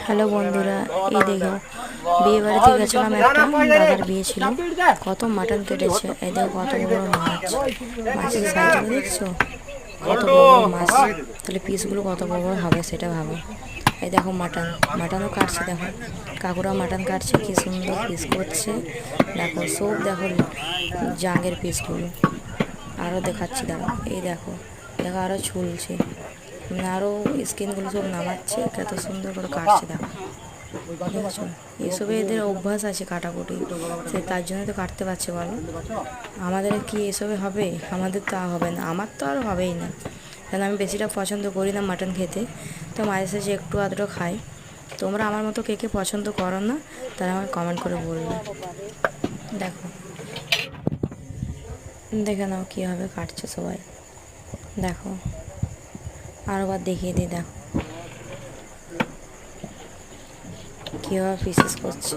Hello বন্ধুরা, এই দেখো বিয়ে বাড়িতে গেছিলাম, একটা দাদার বিয়ে ছিল। কত মাটন কেটেছে, এই দেখো কত বড় মাছ, মাছের সাইজগুলো দেখছো, কত বড় বড় মাছ। তাহলে পিসগুলো কত বড় বড় হবে সেটা ভাবো। এই দেখো মাটন, মাটনও কাটছে, দেখো কাকুরা মাটন কাটছে, কি সুন্দর পিস করছে। দেখো সব দেখো জাঙ্গের পিসগুলো। আরও দেখাচ্ছি, দেখো এই দেখো, দেখো আরও ঝুলছে, মানে আরও স্কিনগুলো সব নামাচ্ছে, কত সুন্দর করে কাটছে দেখো। দেখেছো, এসবে এদের অভ্যাস আছে কাটাকুটি, সে তার জন্য তো কাটতে পারছে বলো। আমাদের কি এসবে হবে? আমাদের তো হবে না, আমার তো আর হবেই না, কারণ আমি বেশিটা পছন্দ করি না মাটন খেতে। তো মাঝে সাঝে একটু আধটু খাই। তোমরা আমার মতো কে কে পছন্দ করো না, তারা আমাকে কমেন্ট করে বলবে। দেখো, দেখে নাও কীভাবে কাটছে সবাই। দেখো আরোবার দেখিয়ে দিই, দেখো কীভাবে পিসেস করছে।